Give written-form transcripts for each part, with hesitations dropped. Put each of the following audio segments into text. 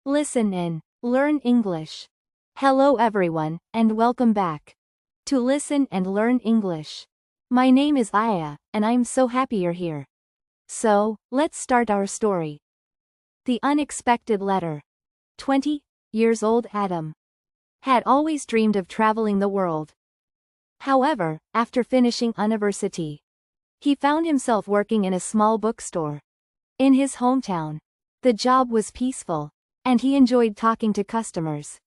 Listen in, learn English. Hello everyone, and welcome back to Listen and Learn English. My name is Aya, and I'm so happy you're here. So, let's start our story. The Unexpected Letter. 20-year-old Adam had always dreamed of traveling the world. However, after finishing university, he found himself working in a small bookstore in his hometown. The job was peaceful, and he enjoyed talking to customers.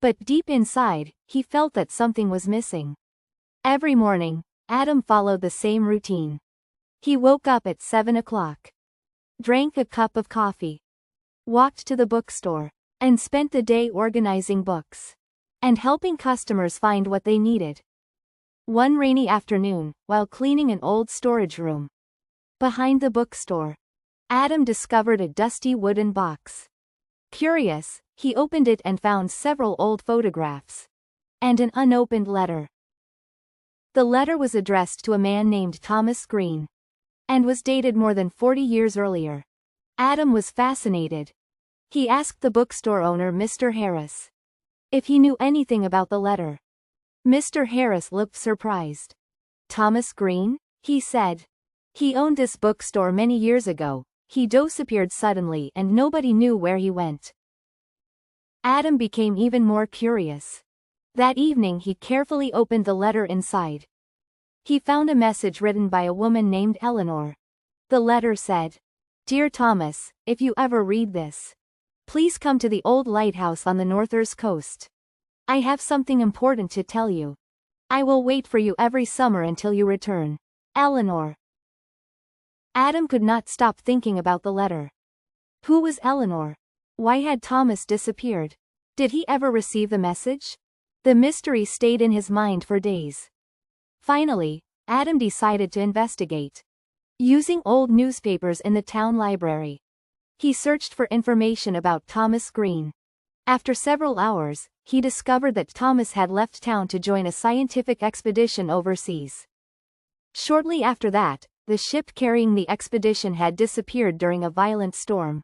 But deep inside, he felt that something was missing. Every morning, Adam followed the same routine. He woke up at 7 o'clock, drank a cup of coffee, walked to the bookstore, and spent the day organizing books and helping customers find what they needed. One rainy afternoon, while cleaning an old storage room behind the bookstore, Adam discovered a dusty wooden box. Curious, he opened it and found several old photographs and an unopened letter. The letter was addressed to a man named Thomas Green and was dated more than 40 years earlier. Adam was fascinated. He asked the bookstore owner, Mr. Harris, if he knew anything about the letter. Mr. Harris looked surprised. "Thomas Green?" he said. "He owned this bookstore many years ago. He disappeared suddenly and nobody knew where he went." Adam became even more curious. That evening he carefully opened the letter inside. He found a message written by a woman named Eleanor. The letter said, "Dear Thomas, if you ever read this, please come to the old lighthouse on the northern coast. I have something important to tell you. I will wait for you every summer until you return. Eleanor." Adam could not stop thinking about the letter. Who was Eleanor? Why had Thomas disappeared? Did he ever receive the message? The mystery stayed in his mind for days. Finally, Adam decided to investigate. Using old newspapers in the town library, he searched for information about Thomas Green. After several hours, he discovered that Thomas had left town to join a scientific expedition overseas. Shortly after that, the ship carrying the expedition had disappeared during a violent storm.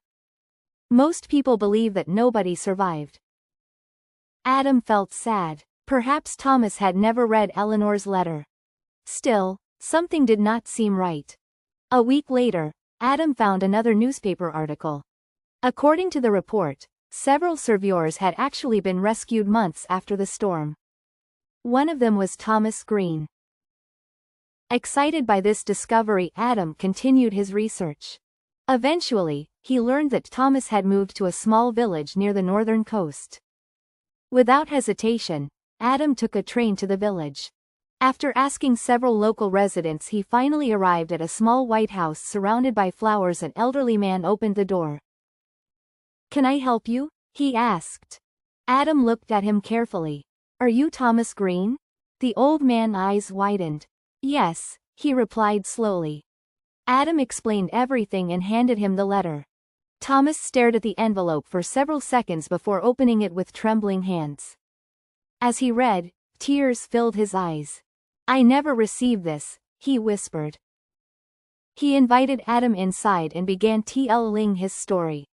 Most people believe that nobody survived. Adam felt sad. Perhaps Thomas had never read Eleanor's letter. Still, something did not seem right. A week later, Adam found another newspaper article. According to the report, several survivors had actually been rescued months after the storm. One of them was Thomas Green. Excited by this discovery, Adam continued his research. Eventually, he learned that Thomas had moved to a small village near the northern coast. Without hesitation, Adam took a train to the village. After asking several local residents, he finally arrived at a small white house surrounded by flowers. An elderly man opened the door. "Can I help you?" he asked. Adam looked at him carefully. "Are you Thomas Green?" The old man's eyes widened. "Yes," he replied slowly. Adam explained everything and handed him the letter. Thomas stared at the envelope for several seconds before opening it with trembling hands. As he read, tears filled his eyes. "I never received this," he whispered. He invited Adam inside and began telling his story.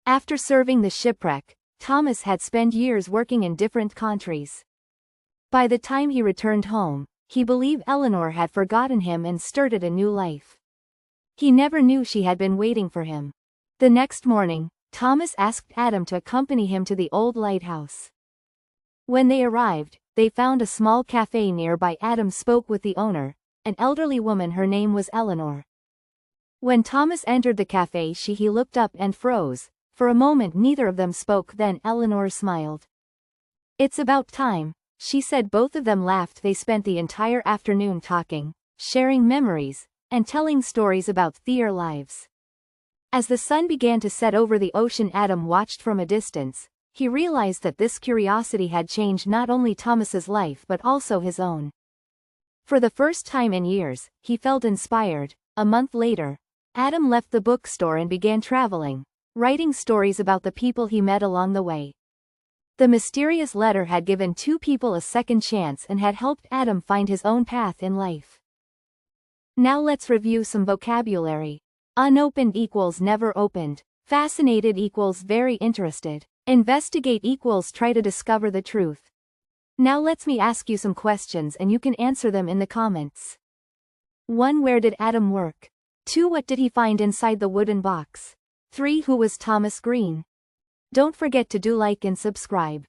After serving the shipwreck, Thomas had spent years working in different countries. By the time he returned home, he believed Eleanor had forgotten him and started a new life. He never knew she had been waiting for him. The next morning, Thomas asked Adam to accompany him to the old lighthouse. When they arrived, they found a small cafe nearby. Adam spoke with the owner, an elderly woman. Her name was Eleanor. When Thomas entered the cafe, he looked up and froze. For a moment neither of them spoke, then Eleanor smiled. "It's about time," she said. Both of them laughed. They spent the entire afternoon talking, sharing memories, and telling stories about their lives. As the sun began to set over the ocean, Adam watched from a distance. He realized that this curiosity had changed not only Thomas's life but also his own. For the first time in years, he felt inspired. A month later, Adam left the bookstore and began traveling, writing stories about the people he met along the way. The mysterious letter had given two people a second chance and had helped Adam find his own path in life. Now let's review some vocabulary. Unopened equals never opened. Fascinated equals very interested. Investigate equals try to discover the truth. Now let's me ask you some questions and you can answer them in the comments. 1. Where did Adam work? 2. What did he find inside the wooden box? 3. Who was Thomas Green? Don't forget to do like and subscribe.